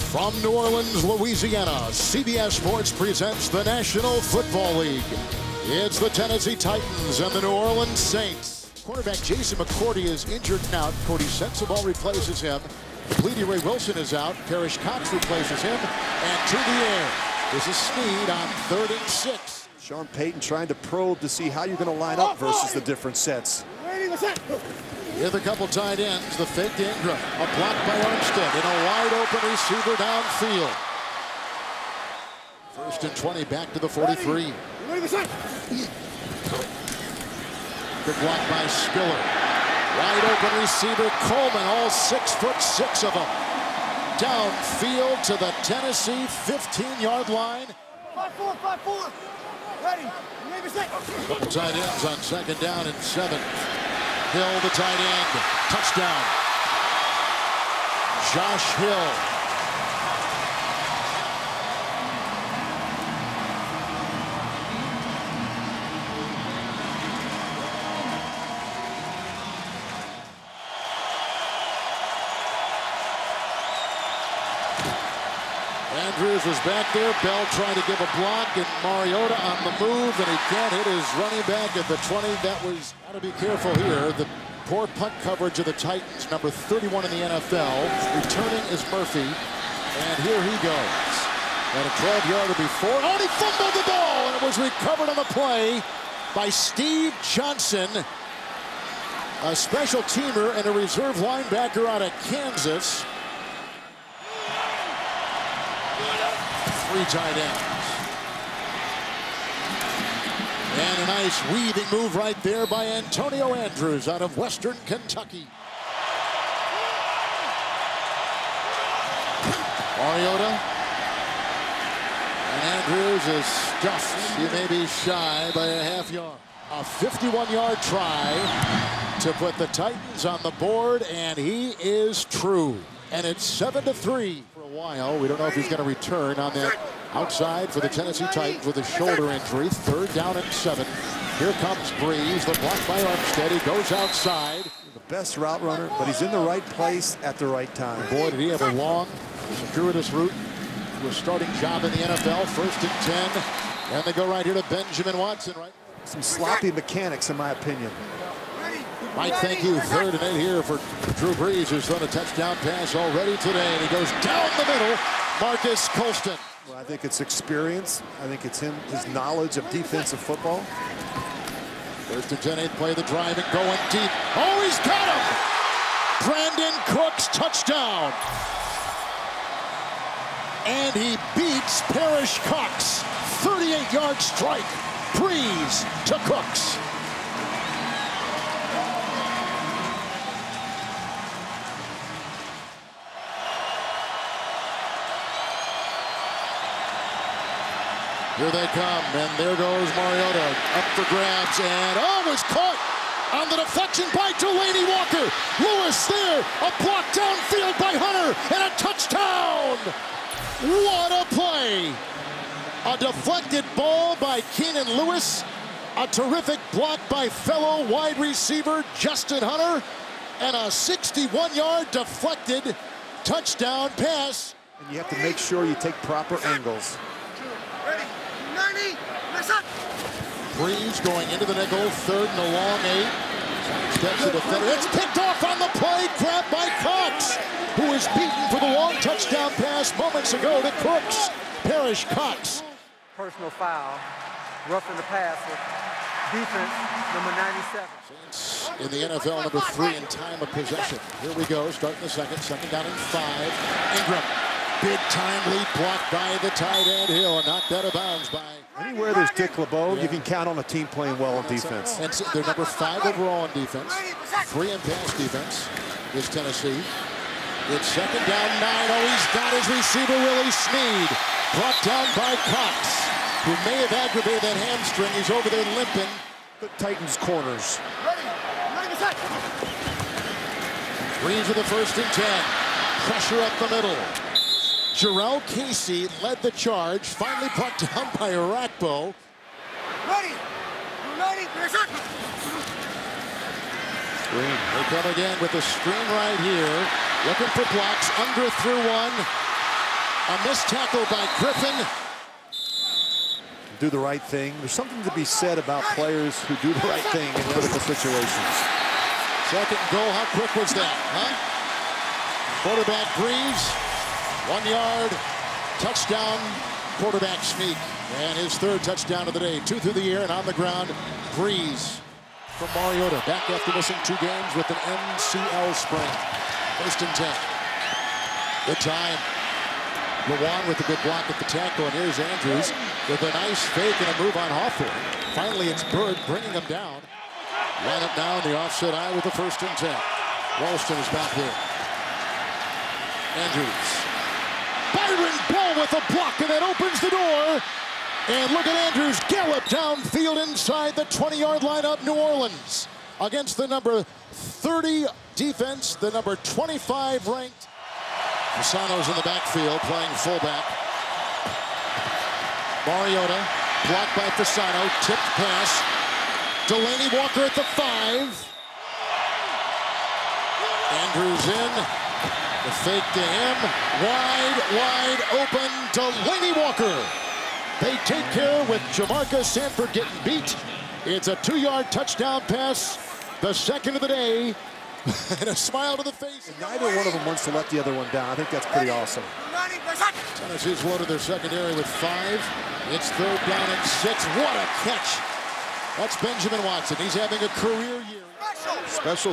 From New Orleans, Louisiana, CBS Sports presents the National Football League. It's the Tennessee Titans and the New Orleans Saints. Quarterback Jason McCourty is injured and out. Cordy Sensabaugh replaces him. Bleedy Ray Wilson is out. Parrish Cox replaces him. And to the air. This is Snead on 3rd and 6. Sean Payton trying to probe to see how you're going to line up versus the different sets. With a couple tight ends, the fake to Ingram. A block by Armstead and a wide open receiver downfield. 1st and 20, back to the 43. Good block by Spiller. Wide open receiver Coleman, all 6'6" of them. Downfield to the Tennessee 15-yard line. 5-4, 5-4. Ready. Couple tight ends on 2nd down and 7. Hill, the tight end. Touchdown. Josh Hill. Andrews was back there. Bell trying to give a block, and Mariota on the move, and he can't hit his running back at the 20. That was, got to be careful here. The poor punt coverage of the Titans, number 31 in the NFL. Returning is Murphy, and here he goes. At a 12-yarder before. Oh, and he fumbled the ball, and it was recovered on the play by Steve Johnson, a special teamer and a reserve linebacker out of Kansas. 3 tight ends. And a nice weaving move right there by Antonio Andrews out of Western Kentucky. Mariota. And Andrews is stuffed. He may be shy by a half yard. A 51-yard try to put the Titans on the board, and he is true. And it's 7-3. While. We don't know if he's going to return on that outside for the Tennessee Titans with a shoulder injury. 3rd down and 7. Here comes Breeze. The block by Armstead. He goes outside. The best route runner, but he's in the right place at the right time. Boy, did he have a long, circuitous route to a starting job in the NFL. 1st and 10. And they go right here to Benjamin Watson. Right. Some sloppy mechanics, in my opinion. Mike, thank you. 3rd and 8 here for Drew Brees, who's thrown a touchdown pass already today. And he goes down the middle. Marcus Colston. Well, I think it's experience. I think it's his knowledge of defensive football. 1st and 10, 8th play the drive and going deep. Oh, he's got him! Brandon Cooks, touchdown. And he beats Parrish Cox. 38-yard strike. Brees to Cooks. Here they come, and there goes Mariota up for grabs, and was caught on the deflection by Delanie Walker. Lewis there, a block downfield by Hunter, and a touchdown! What a play! A deflected ball by Keenan Lewis, a terrific block by fellow wide receiver Justin Hunter, and a 61-yard deflected touchdown pass. And you have to make sure you take proper angles. Breeze going into the nickel, 3rd and a long 8. Steps the defender. It's picked off on the play, grabbed by Cox, who was beaten for the long touchdown pass moments ago to Cooks. Parrish Cox. Personal foul, roughing the pass with defense number 97. Saints in the NFL, number 3 in time of possession. Here we go, starting the 2nd down and 5. Ingram. Big time lead blocked by the tight end Hill, and knocked out of bounds by. Anywhere there's Dick LeBeau, you can count on a team playing well on defense. And so they're number 5 overall on defense. 3 in pass defense is Tennessee. It's 2nd down 9. Oh, he's got his receiver Willie Snead. Brought down by Cox, who may have aggravated that hamstring. He's over there limping. The Titans corners. Breeze with the 1st and 10. Pressure up the middle. Jarrell Casey led the charge, finally brought down by Arakpo. Ready. Screen. They come again with the screen right here. Looking for blocks. Under through one. A missed tackle by Griffin. Do the right thing. There's something to be said about players who do the right thing in critical situations. Second and goal, how quick was that, huh? Quarterback Breeze, 1 yard, touchdown, quarterback sneak. And his third touchdown of the day. 2 through the air and on the ground, Breeze from Mariota. Back after missing 2 games with an MCL sprain. 1st and 10. Good time. Lewan with a good block at the tackle, and here's Andrews with a nice fake and a move on Hawthorne. Finally, it's Bird bringing him down. Line up now in the offset eye with the 1st and 10. Ralston is back there. Andrews. Byron Bell with a block, and that opens the door. And look at Andrews gallop downfield inside the 20-yard line of New Orleans against the number 30 defense, the number 25 ranked. Fasano's in the backfield playing fullback. Mariota blocked by Fasano, tipped pass. Delaney Walker at the 5. Andrews in. The fake to him. Wide open. Delaney Walker. They take care with Jamarcus Sanford getting beat. It's a 2-yard touchdown pass. The second of the day. And a smile to the face. And neither one of them wants to let the other one down. I think that's pretty awesome. Tennessee's loaded their secondary with 5. It's 3rd down and 6. What a catch. That's Benjamin Watson. He's having a career year. Special.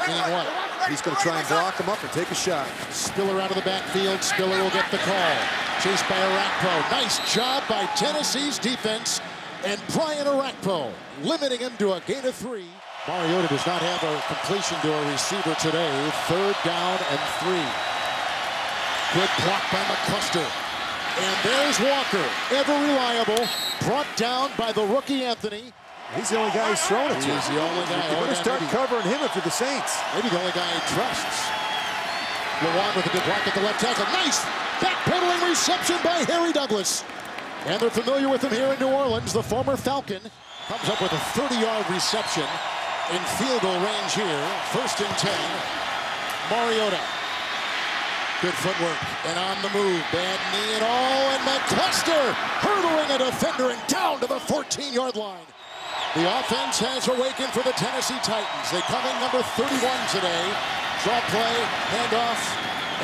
Meaning what? He's going to try and block him up and take a shot. Spiller out of the backfield. Spiller will get the call. Chased by Arakpo. Nice job by Tennessee's defense. And Brian Arakpo limiting him to a gain of 3. Mariota does not have a completion to a receiver today. 3rd down and 3. Good block by McCluster. And there's Walker, ever reliable, brought down by the rookie Anthony. He's the only guy who's thrown it to. He's the only guy. You're going to start covering him if you're the Saints. Maybe the only guy he trusts. Lewan with a good block at the left tackle. Nice backpedaling reception by Harry Douglas. And they're familiar with him here in New Orleans. The former Falcon comes up with a 30-yard reception in field goal range here. 1st and 10. Mariota. Good footwork and on the move. Bad knee and all. And McCluster hurdling a defender and down to the 14-yard line. The offense has awakened for the Tennessee Titans. They come in number 31 today. Draw play, handoff,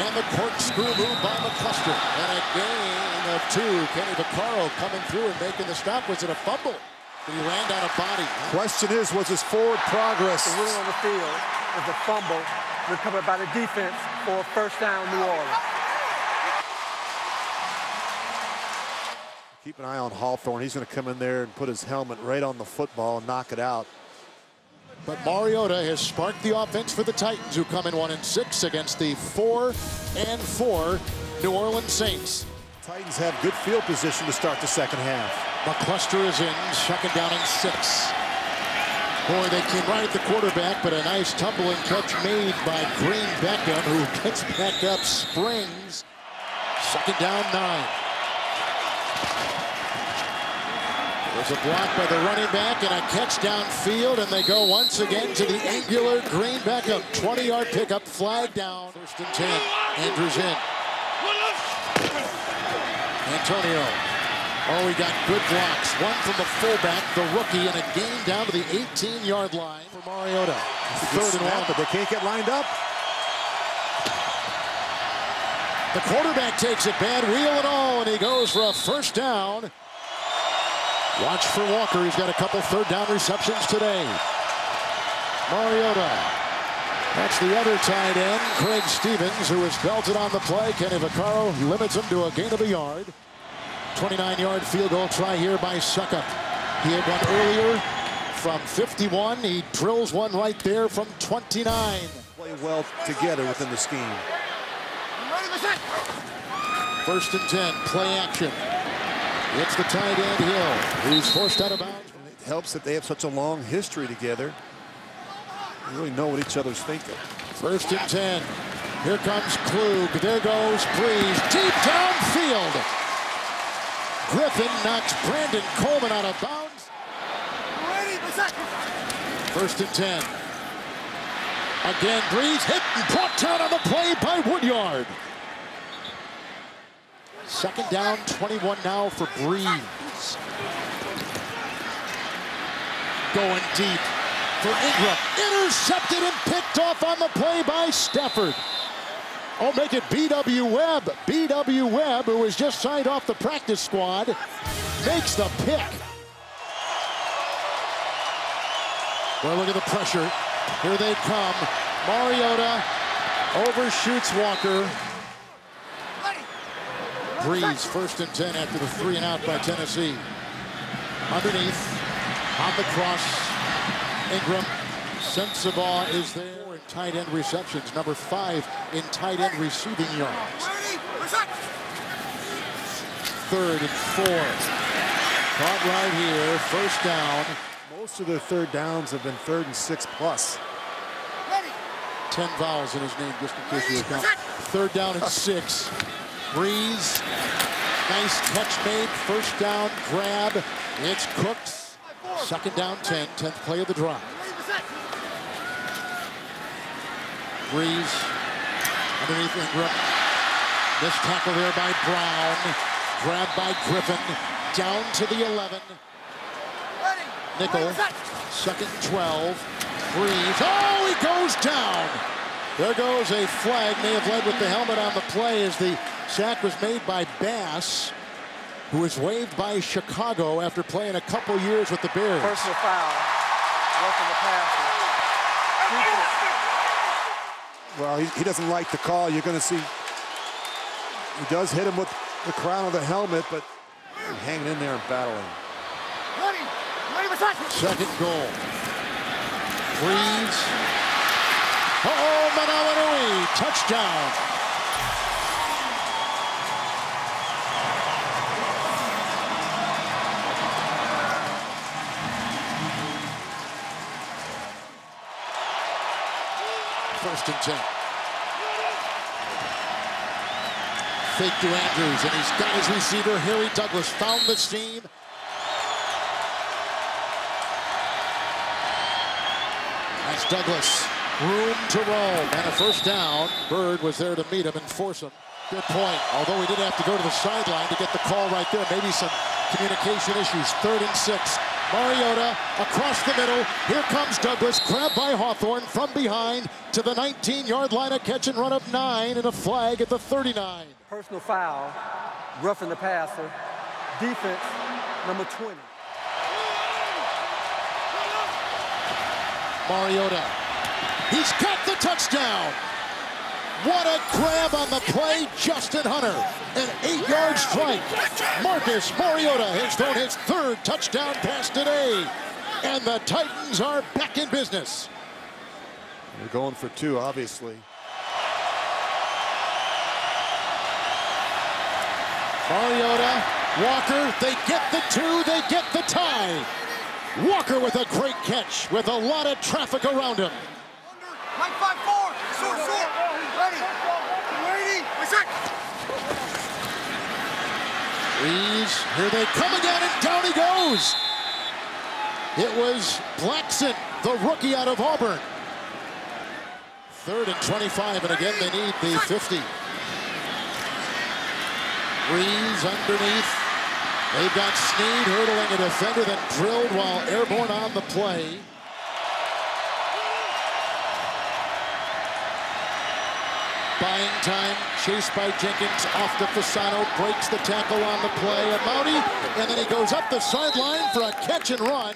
and the corkscrew move by McCluster. And a gain of 2. Kenny Vaccaro coming through and making the stop. Was it a fumble? He ran down a body. Question is, was his forward progress? The rule on the field is a fumble recovered by the defense for a 1st down New Orleans. Keep an eye on Hawthorne. He's going to come in there and put his helmet right on the football and knock it out. But Mariota has sparked the offense for the Titans, who come in 1-6 against the 4-4 New Orleans Saints. Titans have good field position to start the second half. McCluster is in, 2nd down and 6. Boy, they came right at the quarterback, but a nice tumbling catch made by Green Beckham, who gets back up, springs. 2nd down, 9. There's a block by the running back and a catch downfield, and they go once again to the angular Green Beckham. 20-yard pickup, flag down. 1st and 10. Andrews in. Antonio. Oh, we got good blocks. One from the fullback, the rookie, and a gain down to the 18-yard line for Mariota. 3rd and 1. But they can't get lined up. The quarterback takes it, bad wheel and all, and he goes for a 1st down. Watch for Walker. He's got a couple 3rd down receptions today. Mariota. That's the other tight end, Craig Stevens, who is belted on the play. Kenny Vaccaro limits him to a gain of a yard. 29-yard field goal try here by Suckup. He had one earlier from 51. He drills one right there from 29. Play well together within the scheme. 1st and 10, play action. It's the tight end Hill, who's forced out of bounds. It helps that they have such a long history together. They really know what each other's thinking. 1st and 10. Here comes Klug. There goes Breeze. Deep downfield. Griffin knocks Brandon Coleman out of bounds. 1st and 10. Again, Breeze hit and brought down on the play by Woodyard. Second down, 21 now for Breeze. Going deep for Ingram. Intercepted and picked off on the play by Stafford. Oh, make it B.W. Webb. B.W. Webb, who was just signed off the practice squad, makes the pick. Well, look at the pressure. Here they come. Mariota overshoots Walker. Breeze, 1st and 10 after the 3 and out by Tennessee. Underneath, on the cross, Ingram. Sensabaugh is there in tight end receptions. Number 5 in tight end receiving yards. 3rd and 4. Caught right here, 1st down. Most of their 3rd downs have been 3rd and 6 plus. 10 vowels in his name, just in case you count. 3rd down and 6. Breeze, nice catch made. 1st down, grab. It's Cooks. 2nd down, 10. 10th play of the drive. Breeze, underneath Ingram. Missed tackle there by Brown. Grabbed by Griffin. Down to the 11. Nickel, 2nd and 12. Breeze, oh, he goes down. There goes a flag. May have led with the helmet on the play as the sack was made by Bass, who was waived by Chicago after playing a couple years with the Bears. Personal foul. Roughing the passer. Well, he doesn't like the call. You're going to see he does hit him with the crown of the helmet, but hanging in there and battling. Second goal. Breeze. Oh, Manawanui, touchdown. First and 10. Fake to Andrews, and he's got his receiver, Harry Douglas, found the seam. That's Douglas. Room to roam, and a 1st down. Bird was there to meet him and force him. Good point. Although he did have to go to the sideline to get the call right there. Maybe some communication issues. 3rd and 6. Mariota across the middle. Here comes Douglas, grabbed by Hawthorne from behind to the 19-yard line. A catch and run of 9 and a flag at the 39. Personal foul. Roughing the passer. Defense, number 20. Mariota. He's got the touchdown. What a grab on the play, Justin Hunter. An 8-yard strike. Marcus Mariota has thrown his 3rd touchdown pass today. And the Titans are back in business. They're going for 2, obviously. Mariota, Walker, they get the 2, they get the tie. Walker with a great catch with a lot of traffic around him. Mike 5-4. Short. Ready. Breeze, here they come again, and down he goes. It was Blackson, the rookie out of Auburn. 3rd and 25, and again they need the 50. Breeze underneath. They've got Snead hurdling a defender, then drilled while airborne on the play. Buying time, chased by Jenkins, off to Fasano, breaks the tackle on the play. And Mounty, and then he goes up the sideline for a catch and run.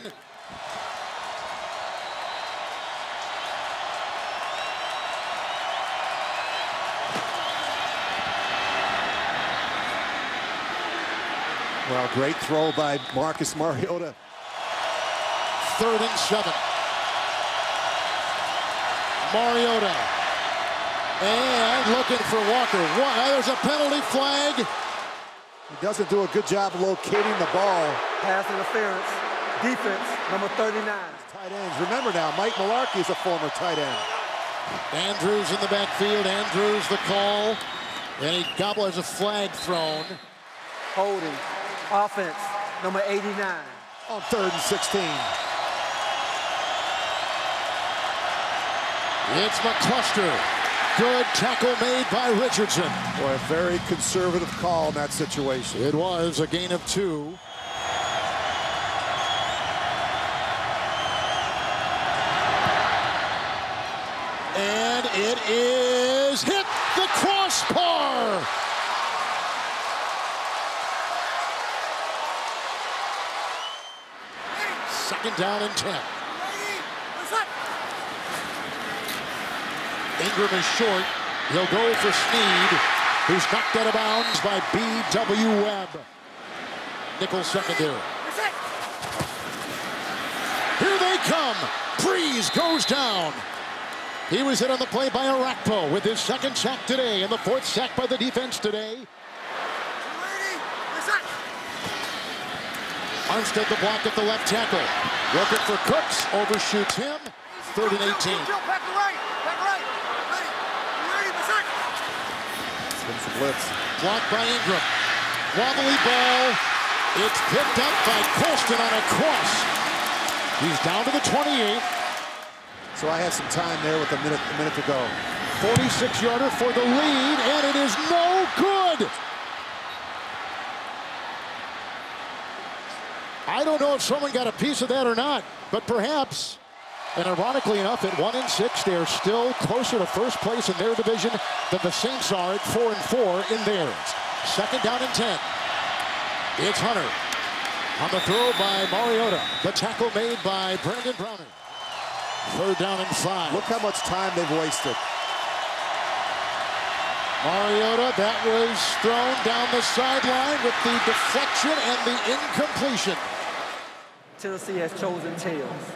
Well, great throw by Marcus Mariota. 3rd and 7. Mariota. And looking for Walker. There's a penalty flag. He doesn't do a good job locating the ball. Pass interference. Defense, number 39. Tight ends. Remember now, Mike Mularkey is a former tight end. Andrews in the backfield. Andrews the call. And he gobbles a flag thrown. Holding. Offense, number 89. On 3rd and 16. It's McCluster. good. Tackle made by Richardson. Boy, a very conservative call in that situation. It was a gain of 2. And it is hit the crossbar. Second down and 10. Ingram is short. He'll go for Snead, who's knocked out of bounds by B.W. Webb. Nickel secondary. Here they come. Breeze goes down. He was hit on the play by Arakpo with his second sack today and the 4th sack by the defense today. Armstead the block at the left tackle. Looking for Cooks, overshoots him. 3rd and 18. Blitz. Blocked by Ingram. Wobbly ball. It's picked up by Colston on a cross. He's down to the 28. So I had some time there with a minute to go. 46-yarder for the lead, and it is no good. I don't know if someone got a piece of that or not, but perhaps. And ironically enough, at 1-6, they are still closer to first place in their division than the Saints are at 4-4 in theirs. Second down and 10. It's Hunter. On the throw by Mariota. The tackle made by Brandon Browner. 3rd down and 5. Look how much time they've wasted. Mariota, that was thrown down the sideline with the deflection and the incompletion. Tennessee has chosen tails.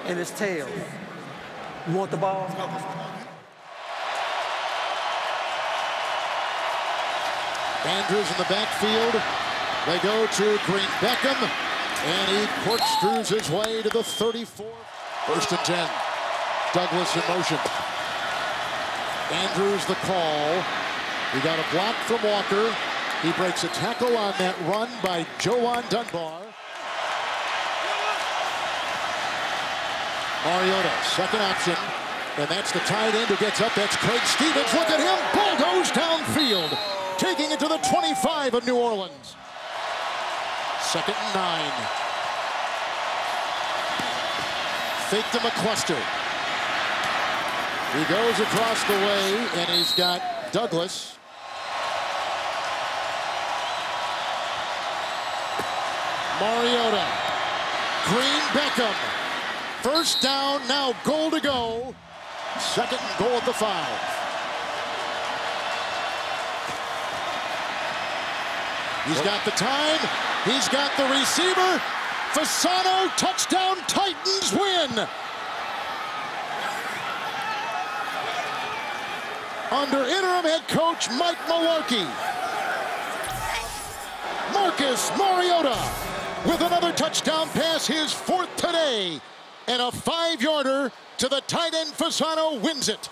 And it's tails. You want the ball? Andrews in the backfield. They go to Green Beckham, and he corkscrews his way to the 34. 1st and 10. Douglas in motion. Andrews the call. He got a block from Walker. He breaks a tackle on that run by Joan Dunbar. Mariota, second option, and that's the tight end who gets up. That's Craig Stevens. Look at him, bulldoze downfield, taking it to the 25 of New Orleans. 2nd and 9. Fake to McCluster. He goes across the way, and he's got Douglas. Mariota. Green Beckham. 1st down, now goal to go. 2nd and goal at the 5. He's got the time. He's got the receiver. Fasano, touchdown, Titans win. Under interim head coach Mike Mularkey. Marcus Mariota with another touchdown pass, his 4th today. And a 5-yarder to the tight end. Fasano wins it.